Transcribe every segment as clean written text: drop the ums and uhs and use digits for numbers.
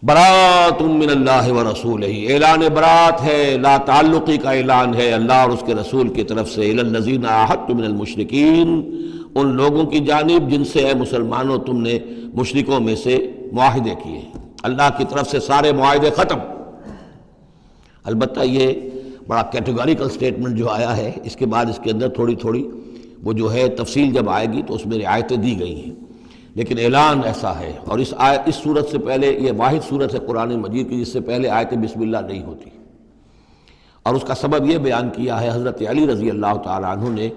برات من اللہ ورسولہ، اعلان برات ہے، لا تعلقی کا اعلان ہے اللہ اور اس کے رسول کی طرف سے، الی الذین عاہدتم من المشرکین، ان لوگوں کی جانب جن سے اے مسلمانوں تم نے مشرکوں میں سے معاہدے کیے، اللہ کی طرف سے سارے معاہدے ختم۔ البتہ یہ بڑا کیٹیگوریکل سٹیٹمنٹ جو آیا ہے، اس کے بعد اس کے اندر تھوڑی تھوڑی وہ جو ہے تفصیل جب آئے گی تو اس میں رعایتیں دی گئی ہیں، لیکن اعلان ایسا ہے۔ اور اس صورت سے پہلے، یہ واحد صورت ہے قرآن مجید کی جس سے پہلے آیت بسم اللہ نہیں ہوتی، اور اس کا سبب یہ بیان کیا ہے حضرت علی رضی اللہ تعالیٰ عنہ نے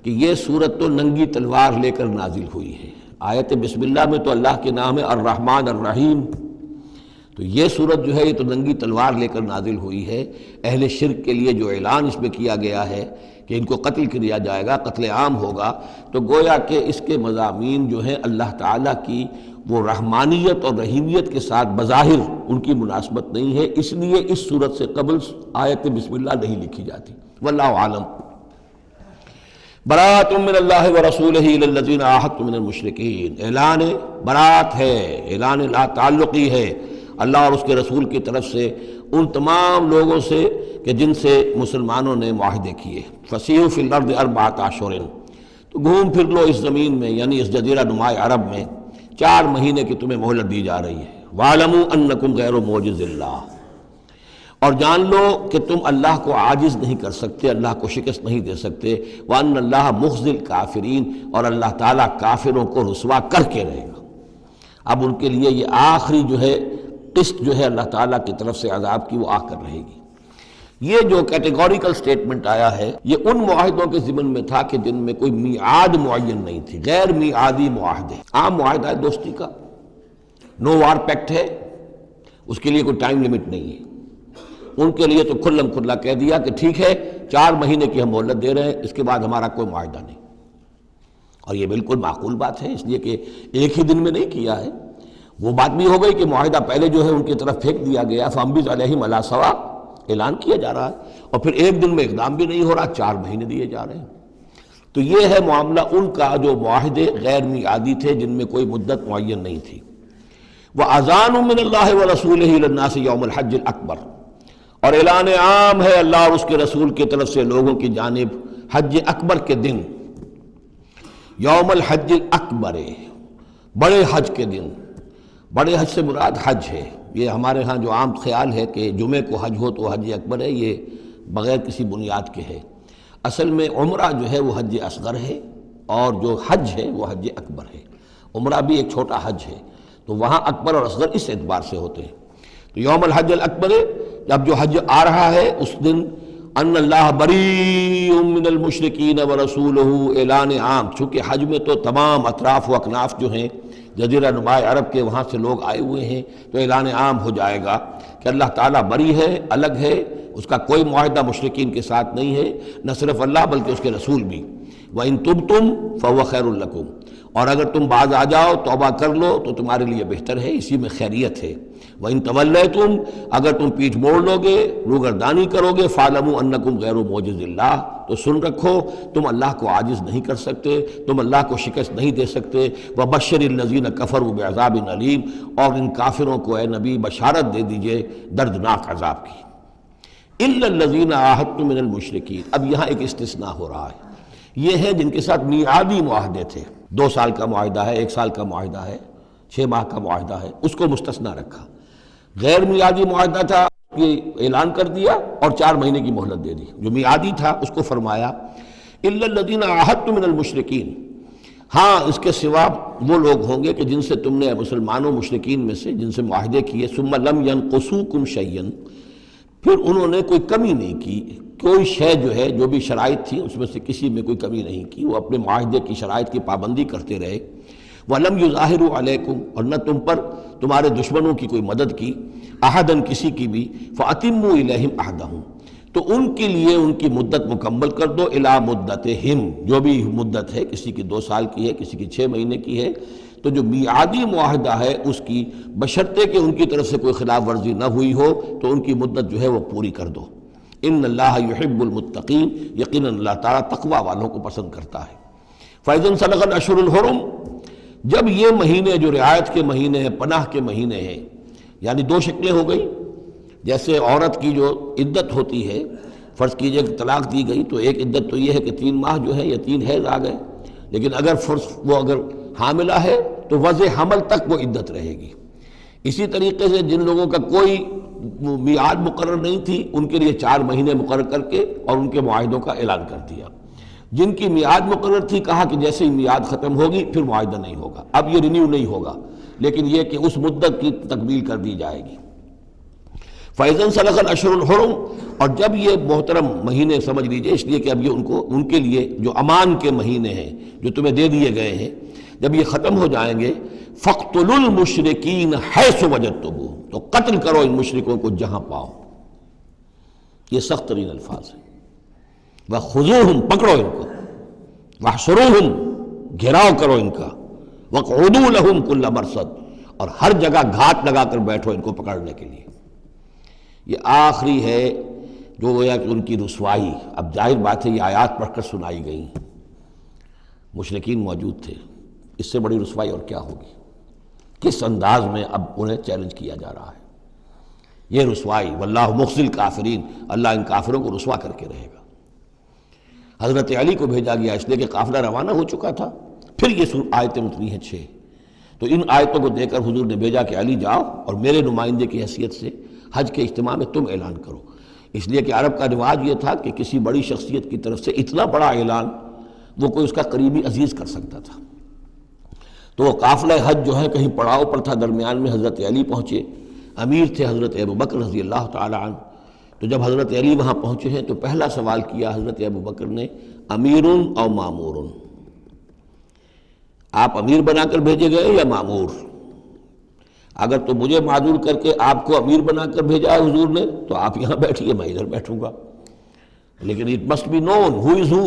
کہ یہ صورت تو ننگی تلوار لے کر نازل ہوئی ہے۔ آیت بسم اللہ میں تو اللہ کے نام ہے الرحمن الرحیم، تو یہ صورت جو ہے یہ تو ننگی تلوار لے کر نازل ہوئی ہے۔ اہل شرک کے لیے جو اعلان اس میں کیا گیا ہے کہ ان کو قتل کیا جائے گا، قتل عام ہوگا، تو گویا کہ اس کے مضامین جو ہیں اللہ تعالیٰ کی وہ رحمانیت اور رحیمیت کے ساتھ بظاہر ان کی مناسبت نہیں ہے، اس لیے اس صورت سے قبل آیت بسم اللہ نہیں لکھی جاتی۔ واللہ عالم۔ برات من اللہ ورسولہ الی الذین عاہدتم من المشرکین، اعلان برات ہے، اعلان لا تعلقی ہے اللہ اور اس کے رسول کی طرف سے ان تمام لوگوں سے کہ جن سے مسلمانوں نے معاہدے کیے۔ فسیحوا فی الارض اربعۃ اشہر، تو گھوم پھر لو اس زمین میں، یعنی اس جزیرہ نما عرب میں 4 مہینے کی تمہیں مہلت دی جا رہی ہے۔ وَاعْلَمُوا أَنَّكُمْ غَيْرُ مُعْجِزِ اللَّهِ، اور جان لو کہ تم اللہ کو عاجز نہیں کر سکتے، اللہ کو شکست نہیں دے سکتے۔ وَأَنَّ اللَّهَ مُخْزِي الْكَافِرِينَ، اور اللہ تعالیٰ کافروں کو رسوا کر کے رہے گا۔ اب ان کے لیے یہ آخری جو ہے قسط جو ہے اللہ تعالیٰ کی طرف سے عذاب کی وہ آ کر رہے گی۔ یہ جو کیٹیگوریکل سٹیٹمنٹ آیا ہے یہ ان معاہدوں کے ضمن میں تھا کہ جن میں کوئی میعاد معین نہیں تھی، غیر میعادی معاہدے۔ عام معاہدہ ہے دوستی کا، نو وار پیکٹ ہے، اس کے لیے کوئی ٹائم لمٹ نہیں ہے۔ ان کے لیے تو کھلم کھلا کہہ دیا کہ ٹھیک ہے 4 مہینے کی ہم مہلت دے رہے ہیں، اس کے بعد ہمارا کوئی معاہدہ نہیں۔ اور یہ بالکل معقول بات ہے، اس لیے کہ ایک ہی دن میں نہیں کیا ہے۔ وہ بات بھی ہو گئی کہ معاہدہ پہلے جو ہے ان کی طرف پھینک دیا گیا، فَأَنبِذْ عَلَيْهِمْ عَلَىٰ سَوَاءٍ، اعلان کیا جا رہا ہے، اور پھر ایک دن میں اقدام بھی نہیں ہو رہا، 4 مہینے دیے جا رہے ہیں۔ تو یہ ہے معاملہ ان کا جو معاہدے غیر میعادی تھے جن میں کوئی مدت معین نہیں تھی۔ وَأَذَانٌ مِّنَ اللَّهِ وَرَسُولِهِ إِلَى النَّاسِ يَوْمَ الْحَجِّ الْأَكْبَرِ، اور اعلان عام ہے اللہ اور اس کے رسول کی طرف سے لوگوں کی جانب حج اکبر کے دن، یوم الحج الاکبر، بڑے حج کے دن۔ بڑے حج سے مراد حج ہے، یہ ہمارے ہاں جو عام خیال ہے کہ جمعے کو حج ہو تو حج اکبر ہے، یہ بغیر کسی بنیاد کے ہے۔ اصل میں عمرہ جو ہے وہ حج اصغر ہے، اور جو حج ہے وہ حج اکبر ہے۔ عمرہ بھی ایک چھوٹا حج ہے، تو وہاں اکبر اور اصغر اس اعتبار سے ہوتے ہیں۔ تو یوم الحج الاکبر، جب جو حج آ رہا ہے اس دن، ان اللہ بریء من المشرکین ورسولہ، اعلان عام، چونکہ حج میں تو تمام اطراف و اکناف جو ہیں جزیرہ نما عرب کے وہاں سے لوگ آئے ہوئے ہیں، تو اعلان عام ہو جائے گا کہ اللہ تعالیٰ بری ہے، الگ ہے، اس کا کوئی معاہدہ مشرکین کے ساتھ نہیں ہے، نہ صرف اللہ بلکہ اس کے رسول بھی۔ وَإِن تُبْتُمْ فَهُوَ خَيْرٌ لَكُمْ، اور اگر تم باز آ جاؤ، توبہ کر لو تو تمہارے لیے بہتر ہے، اسی میں خیریت ہے۔ وَإِن تَوَلَّيْتُمْ، اگر تم پیٹھ موڑ لو گے، روگردانی کرو گے، فَاعْلَمُوا أَنَّكُمْ غَيْرُ مُعْجِزِ اللَّهِ، تو سن رکھو تم اللہ کو عاجز نہیں کر سکتے، تم اللہ کو شکست نہیں دے سکتے۔ وَبَشِّرِ الَّذِينَ كَفَرُوا بِعَذَابٍ أَلِيمٍ، اور ان کافروں کو اے نبی بشارت دے دیجئے دردناک عذاب کی۔ إِلَّا الَّذِينَ عَاهَدتُّم مِّنَ الْمُشْرِكِينَ، اب یہاں ایک استثناء ہو رہا ہے، یہ ہے جن کے ساتھ میعادی معاہدے تھے، 2 سال کا معاہدہ ہے، 1 سال کا معاہدہ ہے، 6 ماہ کا معاہدہ ہے، اس کو مستثنیٰ رکھا۔ غیر میعادی معاہدہ تھا، یہ اعلان کر دیا اور 4 مہینے کی مہلت دے دی۔ جو میعادی تھا اس کو فرمایا إِلَّا الَّذِينَ عَاهَدتُّم مِّنَ الْمُشْرِكِينَ، ہاں اس کے سوا وہ لوگ ہوں گے کہ جن سے تم نے مسلمانوں مشرکین میں سے جن سے معاہدے کیے، ثُمَّ لَمْ يَنْقُصُوكُمْ شَيْئًا، پھر انہوں نے کوئی کمی نہیں کی، کوئی شے جو ہے جو بھی شرائط تھی اس میں سے کسی میں کوئی کمی نہیں کی، وہ اپنے معاہدے کی شرائط کی پابندی کرتے رہے۔ وَلَمْ يُظَاهِرُوا عَلَيْكُمْ، اور نہ تم پر تمہارے دشمنوں کی کوئی مدد کی، احداً کسی کی بھی، فَأَتِمُّوا إِلَيْهِمْ عَهْدَهُمْ، تو ان کے لیے ان کی مدت مکمل کر دو، اِلَىٰ مُدَّتِهِمْ، جو بھی مدت ہے، کسی کی 2 سال کی ہے، کسی کی 6 مہینے کی ہے، تو جو میعادی معاہدہ ہے اس کی بشرطے کہ ان کی طرف سے کوئی خلاف ورزی نہ ہوئی ہو تو ان کی مدت جو ہے وہ پوری کر دو۔ ان اللہ یحب المتقین، یقیناً اللہ تعالیٰ تقوی والوں کو پسند کرتا ہے۔ فَإِذَا انسَلَخَ الْأَشْهُرُ الْحُرُمُ، جب یہ مہینے جو رعایت کے مہینے ہیں، پناہ کے مہینے ہیں، یعنی دو شکلیں ہو گئی. جیسے عورت کی جو عدت ہوتی ہے، فرض کیجئے کہ طلاق دی گئی تو ایک عدت تو یہ ہے کہ 3 ماہ جو ہے یا 3 حیض آ گئے، لیکن اگر وہ اگر حاملہ ہے تو وضع حمل تک وہ عدت رہے گی. اسی طریقے سے جن لوگوں کا کوئی میعاد مقرر نہیں تھی ان کے لیے 4 مہینے مقرر کر کے اور ان کے معاہدوں کا اعلان کر دیا. جن کی میعاد مقرر تھی کہا کہ جیسے ہی میعاد ختم ہوگی پھر معاہدہ نہیں ہوگا، اب یہ رینیو نہیں ہوگا، لیکن یہ کہ اس مدت کی تکمیل کر دی جائے گی. فَإِذَا انْسَلَخَ الْأَشْهُرُ الْحُرُمُ، اور جب یہ محترم مہینے سمجھ لیجئے، اس لیے کہ اب یہ ان کے لیے جو امان کے مہینے ہیں جو تمہیں دے دیے گئے ہیں، جب یہ ختم ہو جائیں گے فَاقْتُلُوا الْمُشْرِكِينَ حَيْثُ وَجَدتُّمُوهُمْ، تو قتل کرو ان مشرکوں کو جہاں پاؤ. یہ سخت ترین الفاظ ہیں. وَخُذُوهُمْ، پکڑو ان کو، وَاحْصُرُوهُمْ، گھیراؤ کرو ان کا، وَاقْعُدُوا لَهُمْ كُلَّ مَرْصَدٍ، اور ہر جگہ گھات لگا کر بیٹھو ان کو پکڑنے کے لیے. یہ آخری ہے جو گویا کہ ان کی رسوائی. اب ظاہر بات ہے یہ آیات پڑھ کر سنائی گئیں، مشرکین موجود تھے، اس سے بڑی رسوائی اور کیا ہوگی؟ کس انداز میں اب انہیں چیلنج کیا جا رہا ہے. یہ رسوائی، واللہ مخزی الکافرین، اللہ ان کافروں کو رسوا کر کے رہے گا. حضرت علی کو بھیجا گیا اس لیے کہ قافلہ روانہ ہو چکا تھا. پھر یہ آیتیں اتری ہیں 6. تو ان آیتوں کو دے کر حضور نے بھیجا کہ علی جاؤ اور میرے نمائندے کی حیثیت سے حج کے اجتماع میں تم اعلان کرو. اس لیے کہ عرب کا رواج یہ تھا کہ کسی بڑی شخصیت کی طرف سے اتنا بڑا اعلان وہ کوئی اس کا قریبی عزیز کر سکتا تھا. تو وہ قافلہ حج جو ہے کہیں پڑاؤ پر تھا، درمیان میں حضرت علی پہنچے. امیر تھے حضرت ابوبکر رضی اللہ تعالی عنہ. تو جب حضرت علی وہاں پہنچے ہیں تو پہلا سوال کیا حضرت ابوبکر نے، امیر او مامور، آپ امیر بنا کر بھیجے گئے یا مامور؟ اگر تو مجھے معذور کر کے آپ کو امیر بنا کر بھیجا ہے حضور نے تو آپ یہاں بیٹھیے، میں ادھر بیٹھوں گا. لیکن اٹ مسٹ بی نون ہو از ہو.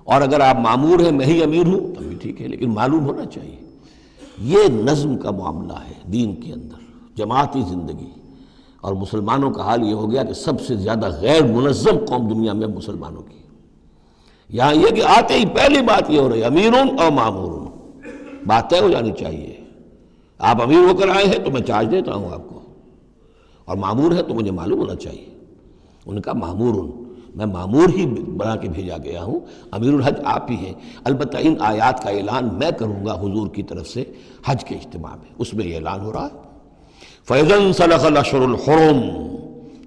اور اگر آپ مامور ہیں میں ہی امیر ہوں تب بھی ٹھیک ہے، لیکن معلوم ہونا چاہیے. یہ نظم کا معاملہ ہے دین کے اندر، جماعتی زندگی. اور مسلمانوں کا حال یہ ہو گیا کہ سب سے زیادہ غیر منظم قوم دنیا میں مسلمانوں کی. یہاں یہ کہ آتے ہی پہلی بات یہ ہو رہی ہے امیر اور مامور، بات طے ہو جانی چاہیے. آپ امیر ہو کر آئے ہیں تو میں چارج دیتا ہوں آپ کو، اور مامور ہے تو مجھے معلوم ہونا چاہیے. ان کا مامور، میں مامور ہی بنا کے بھیجا گیا ہوں، امیر الحج آپ ہی ہیں. البتہ ان آیات کا اعلان میں کروں گا حضور کی طرف سے حج کے اجتماع میں، اس میں یہ اعلان ہو رہا ہے. فَإِذَا انْسَلَخَ الْأَشْهُرُ الْحُرُمُ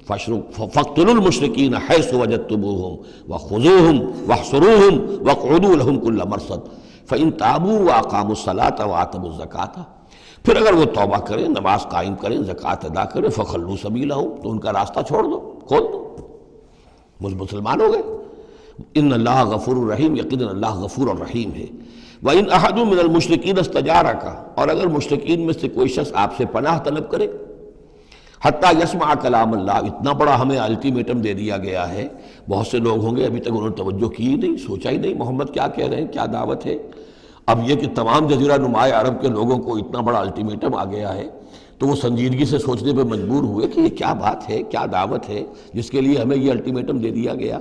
فَاقْتُلُوا الْمُشْرِكِينَ حَيْثُ وَجَدتُّمُوهُمْ وَخُذُوهُمْ وَاحْصُرُوهُمْ وَاقْعُدُوا لَهُمْ كُلَّ مَرْصَدٍ فَإِنْ تَابُوا وَأَقَامُوا الصَّلَاةَ وَآتَوُا الزَّكَاةَ، پھر اگر وہ توبہ کریں، نماز قائم کریں، زکوٰۃ ادا کریں، فَخَلُّوا سَبِيلَهُمْ، تو ان کا راستہ چھوڑ دو، کھول دو، مسلمان ہو گئے. ان اللہ غفور الرحیم، یقیناً اللہ غفور الرحیم ہے. وَإِنْ أَحَدٌ مِّنَ الْمُشْرِكِينَ اسْتَجَارَكَ، اور اگر مشرکین میں سے کوئی شخص آپ سے پناہ طلب کرے، حتیٰ یسمع کلام اللہ، اتنا بڑا ہمیں الٹیمیٹم دے دیا گیا ہے. بہت سے لوگ ہوں گے ابھی تک انہوں نے توجہ کی ہی نہیں، سوچا ہی نہیں محمد کیا کہہ رہے ہیں، کیا دعوت ہے. اب یہ کہ تمام جزیرہ نماء عرب کے لوگوں کو اتنا بڑا الٹیمیٹم آ گیا ہے تو وہ سنجیدگی سے سوچنے پہ مجبور ہوئے کہ یہ کیا بات ہے، کیا دعوت ہے جس کے لیے ہمیں یہ الٹیمیٹم دے دیا گیا.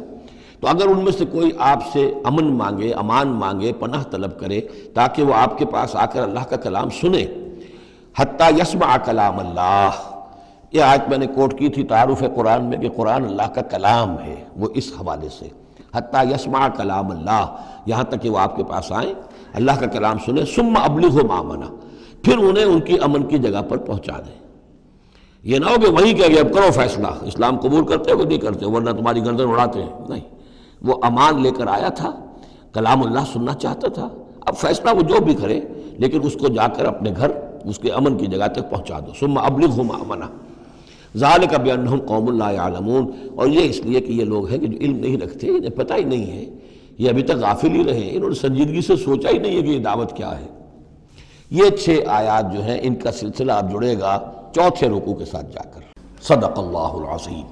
تو اگر ان میں سے کوئی آپ سے امن مانگے، امان مانگے، پناہ طلب کرے تاکہ وہ آپ کے پاس آ کر اللہ کا کلام سنے، حتیٰ یسمع کلام اللہ، یہ آیت میں نے کوٹ کی تھی تعارف قرآن میں کہ قرآن اللہ کا کلام ہے، وہ اس حوالے سے حتیٰ یسمع کلام اللہ، یہاں تک کہ وہ آپ کے پاس آئیں، اللہ کا کلام سنیں. ثم ابلغہ مامنا، پھر انہیں ان کی امن کی جگہ پر پہنچا دیں. یہ نہ ہو کہ وہیں کہہ گیا اب کرو فیصلہ، اسلام قبول کرتے ہو کہ نہیں کرتے، ورنہ تمہاری گردن اڑاتے ہیں. نہیں، وہ امان لے کر آیا تھا، کلام اللہ سننا چاہتا تھا. اب فیصلہ وہ جو بھی کرے لیکن اس کو جا کر اپنے گھر اس کے امن کی جگہ تک پہنچا دو. ثم ابلغہ مامنا ذالک بانہم قوم لا یعلمون، اور یہ اس لیے کہ یہ لوگ ہیں کہ جو علم نہیں رکھتے، انہیں پتہ ہی نہیں ہے، یہ ابھی تک غافل ہی رہے، انہوں نے سنجیدگی سے سوچا ہی نہیں ہے کہ یہ دعوت کیا ہے. یہ 6 آیات جو ہیں ان کا سلسلہ اب جڑے گا چوتھے رکوع کے ساتھ جا کر. صدق اللہ العظیم.